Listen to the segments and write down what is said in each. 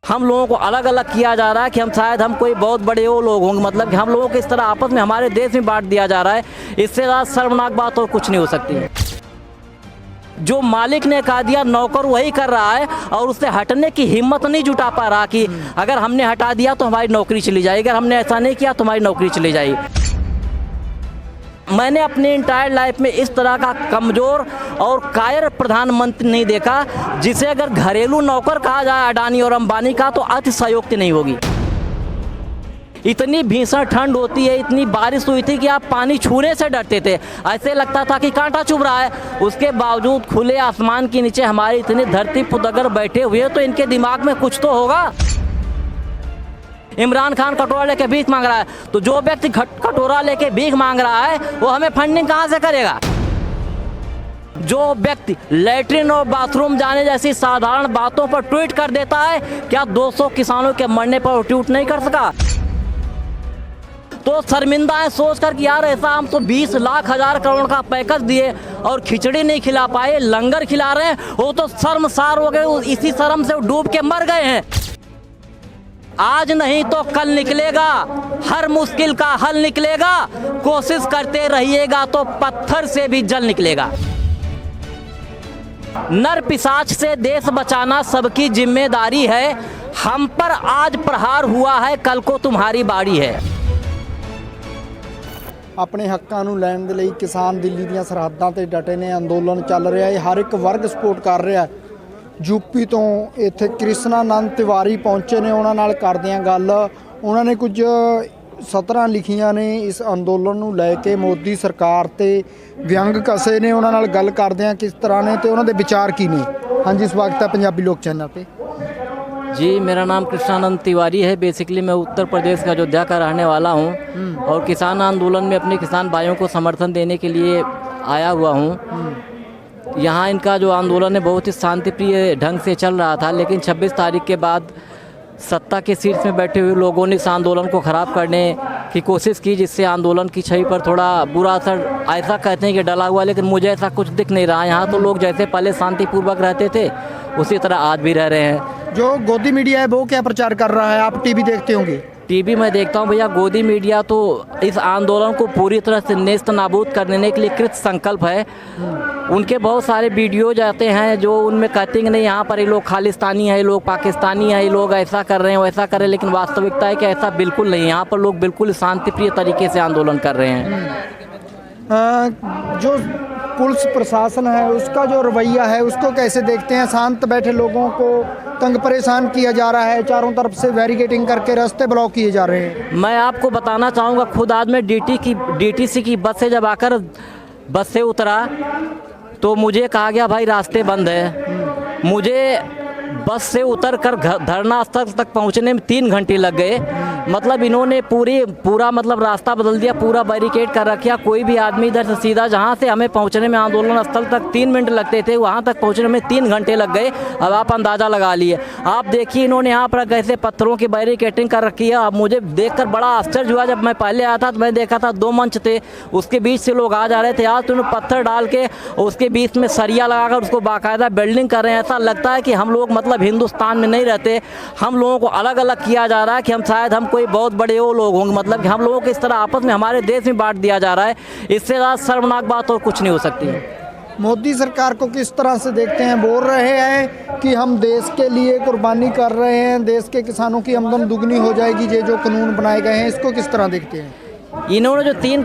हम लोगों को अलग अलग किया जा रहा है कि हम शायद हम कोई बहुत बड़े वो लोग होंगे, मतलब कि हम लोगों को इस तरह आपस में हमारे देश में बांट दिया जा रहा है। इससे ज़्यादा शर्मनाक बात और कुछ नहीं हो सकती। जो मालिक ने कहा दिया नौकर वही कर रहा है और उससे हटने की हिम्मत नहीं जुटा पा रहा कि अगर हमने हटा दिया तो हमारी नौकरी चली जाएगी, अगर हमने ऐसा नहीं किया तो हमारी नौकरी चली जाएगी। मैंने अपनी इंटायर लाइफ में इस तरह का कमज़ोर और कायर प्रधानमंत्री नहीं देखा जिसे अगर घरेलू नौकर कहा जाए अडानी और अंबानी का तो अतिशयोक्ति नहीं होगी। इतनी भीषण ठंड होती है, इतनी बारिश हुई थी कि आप पानी छूने से डरते थे, ऐसे लगता था कि कांटा चुभ रहा है। उसके बावजूद खुले आसमान के नीचे हमारी इतनी धरती पुत अगर बैठे हुए तो इनके दिमाग में कुछ तो होगा। इमरान खान कटोरा लेके भीख मांग रहा है, तो जो व्यक्ति कटोरा लेके भीख मांग रहा है वो हमें फंडिंग कहाँ से करेगा? जो व्यक्ति लैट्रिन और बाथरूम जाने जैसी साधारण बातों पर ट्वीट कर देता है, क्या 200 किसानों के मरने पर ट्वीट नहीं कर सका? तो शर्मिंदा है सोच कर कि यार ऐसा हम तो 20 लाख हजार करोड़ का पैकेज दिए और खिचड़ी नहीं खिला पाए, लंगर खिला रहे हैं, वो तो शर्मसार हो गए, इसी शर्म से डूब के मर गए हैं। आज नहीं तो कल निकलेगा, हर मुश्किल का हल निकलेगा, कोशिश करते रहिएगा तो पत्थर से भी जल निकलेगा। नर पिशाच से देश बचाना सबकी जिम्मेदारी है, हम पर आज प्रहार हुआ है, कल को तुम्हारी बारी है। ਆਪਣੇ ਹੱਕਾਂ ਨੂੰ ਲੈਣ ਦੇ ਲਈ ਕਿਸਾਨ ਦਿੱਲੀ ਦੀਆਂ ਸਰਹੱਦਾਂ ਤੇ ਡਟੇ ਨੇ, ਅੰਦੋਲਨ ਚੱਲ ਰਿਹਾ ਹੈ, ਹਰ ਇੱਕ ਵਰਗ ਸਪੋਰਟ ਕਰ ਰਿਹਾ। यूपी तो ਇੱਥੇ ਕ੍ਰਿਸ਼ਨਾਨੰਦ ਤਿਵਾਰੀ ਪਹੁੰਚੇ ਨੇ, ਉਹਨਾਂ ਨਾਲ ਕਰਦੇ ਆਂ ਗੱਲ। ਉਹਨਾਂ ਨੇ ਕੁਝ ਸਤਰਾਂ ਲਿਖੀਆਂ ਨੇ ਇਸ ਅੰਦੋਲਨ ਨੂੰ ਲੈ ਕੇ, ਮੋਦੀ ਸਰਕਾਰ ਤੇ ਵਿਅੰਗ ਕਸੇ ਨੇ। ਉਹਨਾਂ ਨਾਲ ਗੱਲ ਕਰਦੇ ਆਂ ਕਿਸ ਤਰ੍ਹਾਂ ਨੇ ਤੇ ਉਹਨਾਂ ਦੇ ਵਿਚਾਰ ਕੀ ਨੇ। ਹਾਂਜੀ, ਸਵਾਗਤ है पंजाबी लोक चैनल पे। जी, मेरा नाम कृष्णानंद तिवारी है। बेसिकली मैं उत्तर प्रदेश का अयोध्या का रहने वाला हूँ और किसान आंदोलन में अपने किसान भाइयों को समर्थन देने के लिए आया हुआ हूँ। यहाँ इनका जो आंदोलन है बहुत ही शांतिप्रिय ढंग से चल रहा था, लेकिन 26 तारीख के बाद सत्ता के शीर्ष में बैठे हुए लोगों ने इस आंदोलन को ख़राब करने की कोशिश की, जिससे आंदोलन की छवि पर थोड़ा बुरा असर ऐसा कहते हैं कि डला हुआ, लेकिन मुझे ऐसा कुछ दिख नहीं रहा। यहाँ तो लोग जैसे पहले शांतिपूर्वक रहते थे उसी तरह आज भी रह रहे हैं। जो गोदी मीडिया है वो क्या प्रचार कर रहा है? आप टीवी देखते होंगे? टीवी में देखता हूँ भैया। गोदी मीडिया तो इस आंदोलन को पूरी तरह से नेस्त नाबूद करने के लिए कृत संकल्प है। उनके बहुत सारे वीडियो जाते हैं जो उनमें कहते हैं कि नहीं यहाँ पर ये लोग खालिस्तानी है, ये लोग पाकिस्तानी है, ये लोग ऐसा कर रहे हैं वैसा कर रहे हैं, लेकिन वास्तविकता है कि ऐसा बिल्कुल नहीं। यहाँ पर लोग बिल्कुल शांतिप्रिय तरीके से आंदोलन कर रहे हैं। जो पुलिस प्रशासन है उसका जो रवैया है उसको कैसे देखते हैं? शांत बैठे लोगों को तंग परेशान किया जा रहा है, चारों तरफ से बैरिकेडिंग करके रास्ते ब्लॉक किए जा रहे हैं। मैं आपको बताना चाहूँगा, खुद आज मैं डीटीसी की बस से जब आकर बस से उतरा तो मुझे कहा गया भाई रास्ते बंद है। मुझे बस से उतरकर धरना स्थल तक पहुंचने में 3 घंटे लग गए। मतलब इन्होंने पूरा मतलब रास्ता बदल दिया, पूरा बैरिकेड कर रखा। कोई भी आदमी इधर से सीधा जहां से हमें पहुंचने में आंदोलन स्थल तक 3 मिनट लगते थे, वहां तक पहुंचने में 3 घंटे लग गए। अब आप अंदाज़ा लगा लिए। आप देखिए इन्होंने यहाँ पर कैसे पत्थरों की बैरिकेडिंग कर रखी है। अब मुझे देखकर बड़ा आश्चर्य हुआ। जब मैं पहले आया था तो मैं देखा था 2 मंच थे, उसके बीच से लोग आ जा रहे थे। आज तो उन्होंने पत्थर डाल के उसके बीच में सरिया लगाकर उसको बाकायदा बिल्डिंग कर रहे हैं। ऐसा लगता है कि हम लोग मतलब हिंदुस्तान में नहीं रहते, हम लोगों को अलग अलग किया जा रहा है कि हम शायद हम कोई बहुत बड़े वो लोग होंगे, मतलब कि हम लोगों को इस तरह आपस में हमारे देश में बांट दिया जा रहा है। इससे ज़्यादा शर्मनाक बात और कुछ नहीं हो सकती है। मोदी सरकार को किस तरह से देखते हैं? बोल रहे हैं कि हम देश के लिए कुर्बानी कर रहे हैं, देश के किसानों की आमदन दुगनी हो जाएगी। ये जो कानून बनाए गए हैं इसको किस तरह देखते हैं? इन्होंने जो 3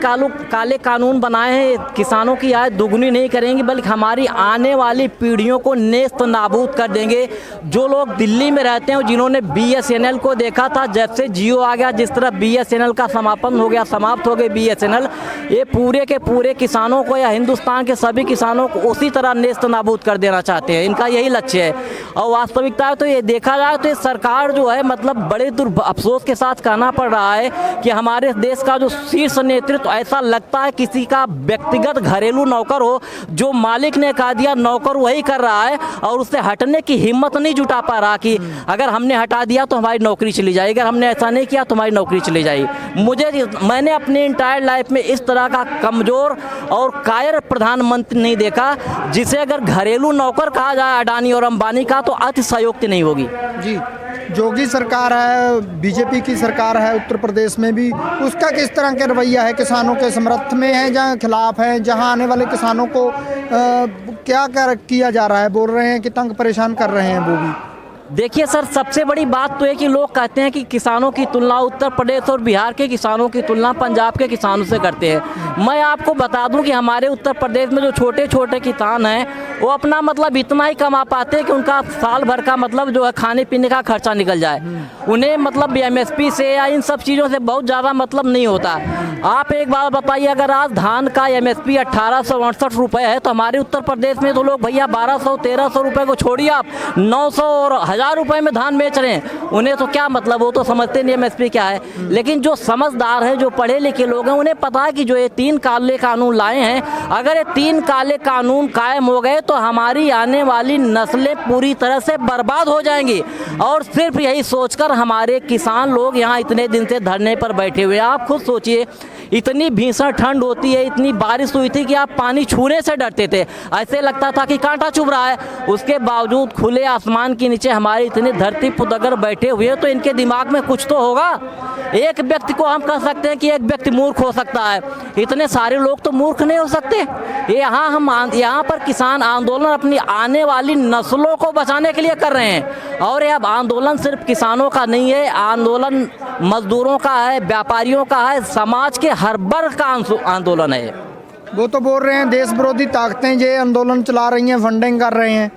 काले कानून बनाए हैं किसानों की आय दुगनी नहीं करेंगे, बल्कि हमारी आने वाली पीढ़ियों को नेस्त नाबूद कर देंगे। जो लोग दिल्ली में रहते हैं, जिन्होंने BSNL को देखा था, जब से जियो आ गया, जिस तरह BSNL का समापन हो गया, समाप्त हो गए BSNL, ये पूरे के पूरे किसानों को या हिंदुस्तान के सभी किसानों को उसी तरह नेस्त नाबूद कर देना चाहते हैं। इनका यही लक्ष्य है। और वास्तविकता है तो ये देखा जाए तो ये सरकार जो है मतलब बड़े अफसोस के साथ कहना पड़ रहा है कि हमारे देश का जो शीर्ष नेतृत्व ऐसा लगता है किसी का व्यक्तिगत घरेलू नौकर हो। जो मालिक ने कहा दिया नौकर वही कर रहा है और उससे हटने की हिम्मत नहीं जुटा पा रहा कि अगर हमने हटा दिया तो हमारी नौकरी चली जाएगी, अगर हमने ऐसा नहीं किया तो हमारी नौकरी चली जाएगी। मैंने अपनी इंटायर लाइफ में इस तरह का कमज़ोर और कायर प्रधानमंत्री नहीं देखा जिसे अगर घरेलू नौकर कहा जाए अडानी और अंबानी का तो अतिशयोक्ति नहीं होगी। जी। योगी सरकार है, बीजेपी की सरकार है उत्तर प्रदेश में भी, उसका किस तरह का रवैया है? किसानों के समर्थ में है या खिलाफ है? जहां आने वाले किसानों को क्या किया जा रहा है? बोल रहे हैं कि तंग परेशान कर रहे हैं वो भी। देखिए सर, सबसे बड़ी बात तो है कि लोग कहते हैं कि किसानों की तुलना उत्तर प्रदेश और बिहार के किसानों की तुलना पंजाब के किसानों से करते हैं। मैं आपको बता दूं कि हमारे उत्तर प्रदेश में जो छोटे छोटे किसान हैं वो अपना मतलब इतना ही कमा पाते हैं कि उनका साल भर का मतलब जो है खाने पीने का खर्चा निकल जाए। उन्हें मतलब एमएसपी से या इन सब चीज़ों से बहुत ज़्यादा मतलब नहीं होता। आप एक बात बताइए, अगर आज धान का एमएसपी 1868 रुपये है तो हमारे उत्तर प्रदेश में तो लोग भैया 1200-1300 रुपये को छोड़िए, आप 900 और 1000 रुपये में धान बेच रहे हैं। उन्हें तो क्या मतलब, वो तो समझते नहीं एमएसपी क्या है। लेकिन जो समझदार है, जो पढ़े लिखे लोग हैं, उन्हें पता है कि जो ये 3 काले कानून लाए हैं, अगर ये 3 काले कानून कायम हो गए तो हमारी आने वाली नस्लें पूरी तरह से बर्बाद हो जाएंगी। और सिर्फ यही सोचकर हमारे किसान लोग यहाँ इतने दिन से धरने पर बैठे हुए हैं। आप खुद सोचिए, इतनी भीषण ठंड होती है, इतनी बारिश हुई थी कि आप पानी छूने से डरते थे, ऐसे लगता था कि कांटा चुभ रहा है। उसके बावजूद खुले आसमान के नीचे हमारे इतने धरती पुत अगर बैठे हुए तो इनके दिमाग में कुछ तो होगा। एक व्यक्ति को हम कह सकते हैं कि एक व्यक्ति मूर्ख हो सकता है, इतने सारे लोग तो मूर्ख नहीं हो सकते। यहाँ पर किसान आंदोलन अपनी आने वाली नस्लों को बचाने के लिए कर रहे हैं। और यह आंदोलन सिर्फ किसानों का नहीं है, आंदोलन मजदूरों का है, व्यापारियों का है, समाज के हर वर्ग का आंदोलन है। वो तो बोल रहे हैं देश विरोधी ताकतें ये आंदोलन चला रही हैं, फंडिंग कर रहे हैं।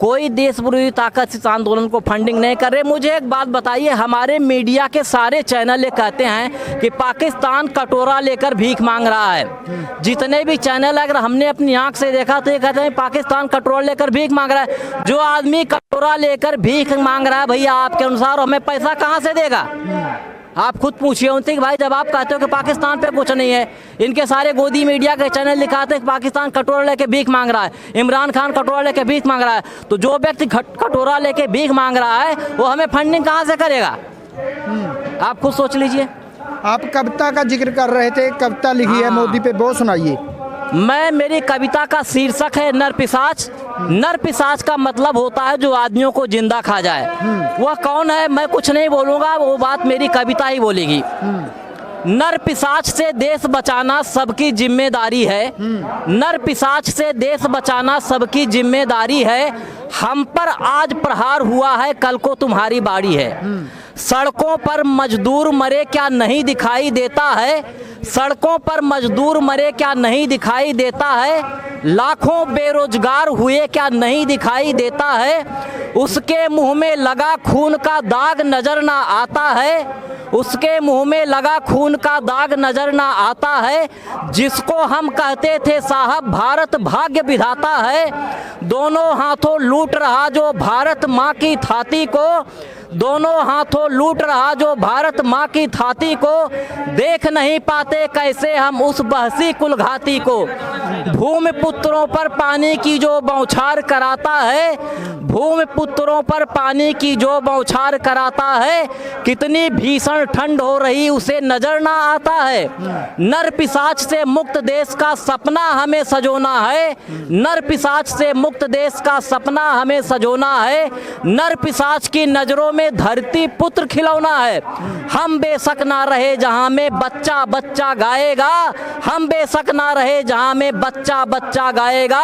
कोई देश विरोधी ताकत इस आंदोलन को फंडिंग नहीं कर रहे। मुझे एक बात बताइए, हमारे मीडिया के सारे चैनल ये कहते हैं कि पाकिस्तान कटोरा लेकर भीख मांग रहा है। जितने भी चैनल अगर हमने अपनी आंख से देखा तो ये कहते हैं पाकिस्तान कटोरा लेकर भीख मांग रहा है। जो आदमी कटोरा लेकर भीख मांग रहा है भैया, आपके अनुसार हमें पैसा कहाँ से देगा? आप खुद पूछिए उनसे कि भाई जब आप कहते हो कि पाकिस्तान पे कुछ नहीं है, इनके सारे गोदी मीडिया के चैनल दिखाते हैं कि पाकिस्तान कटोरा लेके भीख मांग रहा है, इमरान खान कटोरा लेके भीख मांग रहा है, तो जो व्यक्ति कटोरा लेके भीख मांग रहा है वो हमें फंडिंग कहाँ से करेगा? आप खुद सोच लीजिए। आप कविता का जिक्र कर रहे थे, कविता लिखी है मोदी पे, वो सुनाइए। मेरी कविता का शीर्षक है नर पिशाच। नर पिशाच का मतलब होता है जो आदमियों को जिंदा खा जाए। वह कौन है मैं कुछ नहीं बोलूँगा, वो बात मेरी कविता ही बोलेगी। नर पिशाच से देश बचाना सबकी जिम्मेदारी है। नर पिशाच से देश बचाना सबकी जिम्मेदारी है। हम पर आज प्रहार हुआ है, कल को तुम्हारी बारी है। सड़कों पर मजदूर मरे क्या नहीं दिखाई देता है? सड़कों पर मजदूर मरे क्या नहीं दिखाई देता है? लाखों बेरोजगार हुए क्या नहीं दिखाई देता है? उसके मुंह में लगा खून का दाग नजर ना आता है। उसके मुंह में लगा खून का दाग नजर ना आता है। जिसको हम कहते थे साहब भारत भाग्य विधाता है। दोनों हाथों लूट रहा जो भारत माँ की छाती को। दोनों हाथों लूट रहा जो भारत माँ की छाती को। देख नहीं पाते कैसे हम उस बहसी कुलघाती को। भूमि पुत्रों पर पानी की जो बौछार कराता है। भूमि पुत्रों पर पानी की जो बौछार कराता है। कितनी भीषण ठंड हो रही उसे नजर ना आता है। नर पिशाच से मुक्त देश का सपना हमें सजोना है। नर पिशाच से मुक्त देश का सपना हमें सजोना है। नर पिशाच की नजरों में धरती पुत्र खिलौना है। हम बेशक ना रहे जहां में बच्चा बच्चा गाएगा। हम बेशक ना रहे जहां में बच्चा बच्चा गाएगा।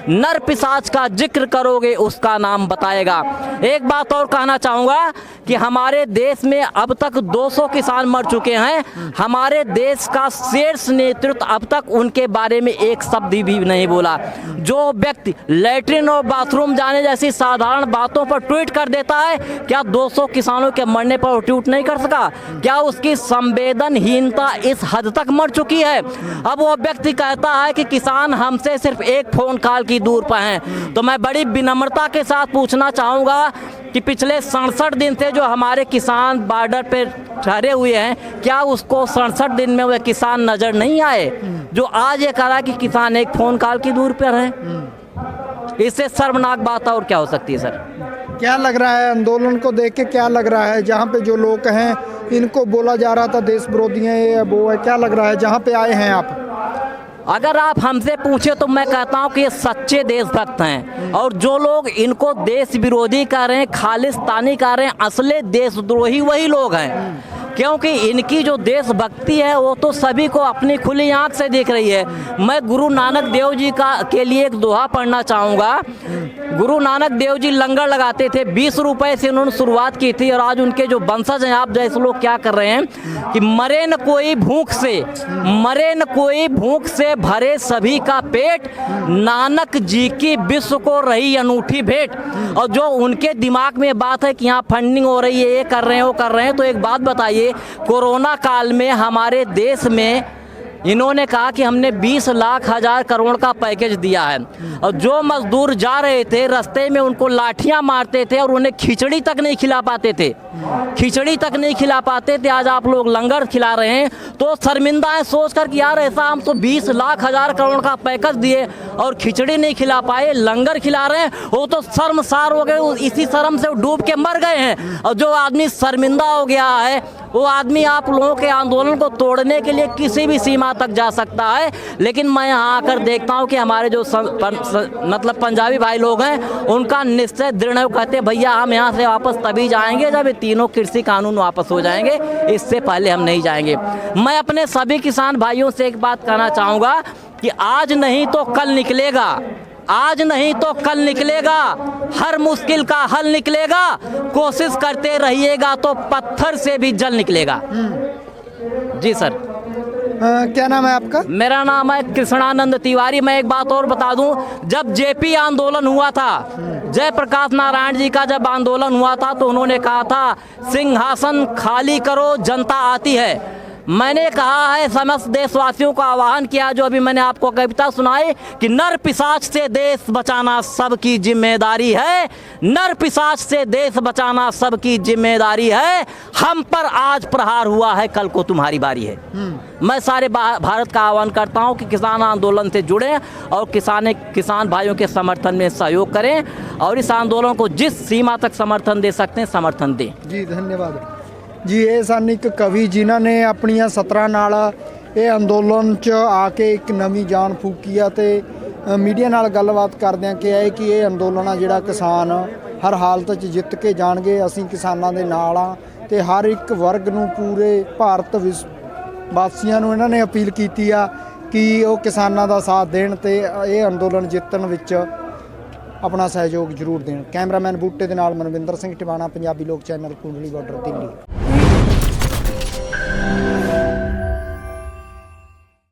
नर पिशाच का जिक्र करोगे उसका नाम बताएगा। एक बात और कहना चाहूंगा कि हमारे देश में अब तक 200 किसान मर चुके हैं। हमारे देश का शीर्ष नेतृत्व अब तक उनके बारे में एक शब्द भी नहीं बोला। जो व्यक्ति लैट्रिन और बाथरूम जाने जैसी साधारण बातों पर ट्वीट कर देता है, क्या 200 किसानों के मरने पर वो ट्वीट नहीं कर सका? क्या उसकी संवेदनहीनता इस हद तक मर चुकी है? अब वो व्यक्ति कहता है कि किसान हमसे सिर्फ एक फोन कॉल की दूर पर हैं। तो मैं बड़ी विनम्रता के साथ पूछना चाहूँगा कि पिछले 67 दिन से जो हमारे किसान बॉर्डर पे ठहरे हुए हैं, क्या उसको 67 दिन में वह किसान नजर नहीं आए जो आज ये कह रहा है कि किसान एक फोन कॉल की दूर पर है? इससे शर्मनाक बात और क्या हो सकती है सर? क्या लग रहा है आंदोलन को देख के, क्या लग रहा है जहाँ पे जो लोग हैं इनको बोला जा रहा था देश विरोधी हैं ये वो है, क्या लग रहा है जहाँ पे आए हैं आप? अगर आप हमसे पूछे तो मैं कहता हूं कि ये सच्चे देशभक्त हैं, और जो लोग इनको देश विरोधी कह रहे हैं, खालिस्तानी कह रहे हैं, असली देशद्रोही वही लोग हैं, क्योंकि इनकी जो देशभक्ति है वो तो सभी को अपनी खुली आंख से दिख रही है। मैं गुरु नानक देव जी के लिए एक दोहा पढ़ना चाहूँगा। गुरु नानक देव जी लंगर लगाते थे, 20 रुपए से उन्होंने शुरुआत की थी, और आज उनके जो वंशज हैं, आप जैसे लोग क्या कर रहे हैं कि मरे न कोई भूख से, मरे न कोई भूख से भरे सभी का पेट, नानक जी की विश्व को रही अनूठी भेंट। और जो उनके दिमाग में बात है कि यहाँ फंडिंग हो रही है, ये कर रहे हैं, वो कर रहे हैं, तो एक बात बताइए, कोरोना काल में हमारे देश में इन्होंने कहा कि हमने 20 लाख हजार करोड़ का पैकेज दिया है, और जो मजदूर जा रहे थे रास्ते में उनको लाठियां मारते थे और उन्हें खिचड़ी तक नहीं खिला पाते थे, खिचड़ी तक नहीं खिला पाते थे। आज आप लोग लंगर खिला रहे हैं, तो शर्मिंदा है सोच कर कि यार ऐसा हम तो 20 लाख हजार करोड़ का पैकेज दिए और खिचड़ी नहीं खिला पाए, लंगर खिला रहे हैं, वो तो शर्मसार हो गए, इसी शर्म से डूब के मर गए हैं। और जो आदमी शर्मिंदा हो गया है वो आदमी आप लोगों के आंदोलन को तोड़ने के लिए किसी भी सीमा तक जा सकता है। लेकिन मैं यहाँ आकर देखता हूँ कि हमारे जो मतलब पंजाबी भाई लोग हैं, उनका निश्चय दृढ़ है, कहते हैं भैया हम यहाँ से वापस तभी जाएंगे जब ये तीनों कृषि कानून वापस हो जाएंगे, इससे पहले हम नहीं जाएंगे। मैं अपने सभी किसान भाइयों से एक बात कहना चाहूँगा कि आज नहीं तो कल निकलेगा, आज नहीं तो कल निकलेगा, हर मुश्किल का हल निकलेगा, कोशिश करते रहिएगा तो पत्थर से भी जल निकलेगा। जी सर। क्या नाम है आपका? मेरा नाम है कृष्णानंद तिवारी। मैं एक बात और बता दूं, जब जेपी आंदोलन हुआ था, जयप्रकाश नारायण जी का जब आंदोलन हुआ था, तो उन्होंने कहा था सिंहासन खाली करो जनता आती है। मैंने कहा है, समस्त देशवासियों को आह्वान किया, जो अभी मैंने आपको कविता सुनाई कि नर पिशाच से देश बचाना सबकी जिम्मेदारी है, नर पिशाच से देश बचाना सबकी जिम्मेदारी है, हम पर आज प्रहार हुआ है, कल को तुम्हारी बारी है। मैं सारे भारत का आह्वान करता हूं कि किसान आंदोलन से जुड़ें और किसान भाइयों के समर्थन में सहयोग करें, और इस आंदोलन को जिस सीमा तक समर्थन दे सकते हैं समर्थन दें। जी धन्यवाद जी। ਇਹ ਸਨ ਇੱਕ ਕਵੀ ਜਿਨ੍ਹਾਂ ਨੇ ਆਪਣੀਆਂ ਸਤਰਾਂ ਨਾਲ ਇਹ ਅੰਦੋਲਨ 'ਚ ਆ ਕੇ ਇੱਕ ਨਵੀਂ ਜਾਨ ਫੂਕੀ ਆ, ਤੇ ਮੀਡੀਆ ਨਾਲ ਗੱਲਬਾਤ ਕਰਦਿਆਂ ਕਿਹਾ ਹੈ ਕਿ ਇਹ ਅੰਦੋਲਨ ਆ ਜਿਹੜਾ ਕਿਸਾਨ ਹਰ ਹਾਲਤ 'ਚ ਜਿੱਤ ਕੇ ਜਾਣਗੇ। ਅਸੀਂ ਕਿਸਾਨਾਂ ਦੇ ਨਾਲ ਆ, ਤੇ ਹਰ ਇੱਕ ਵਰਗ ਨੂੰ ਪੂਰੇ ਭਾਰਤ ਵਾਸੀਆਂ ਨੂੰ ਇਹਨਾਂ ਨੇ ਅਪੀਲ ਕੀਤੀ ਆ ਕਿ ਉਹ ਕਿਸਾਨਾਂ ਦਾ ਸਾਥ ਦੇਣ ਤੇ ਇਹ ਅੰਦੋਲਨ ਜਿੱਤਣ ਵਿੱਚ ਆਪਣਾ ਸਹਿਯੋਗ ਜ਼ਰੂਰ ਦੇਣ। ਕੈਮਰਾਮੈਨ ਬੂਟੇ ਦੇ ਨਾਲ ਮਨਵਿੰਦਰ ਸਿੰਘ ਟਿਵਾਣਾ, ਪੰਜਾਬੀ ਲੋਕ ਚੈਨਲ, ਕੁੰਡਲੀ ਬਾਰਡਰ, ਦਿੱਲੀ।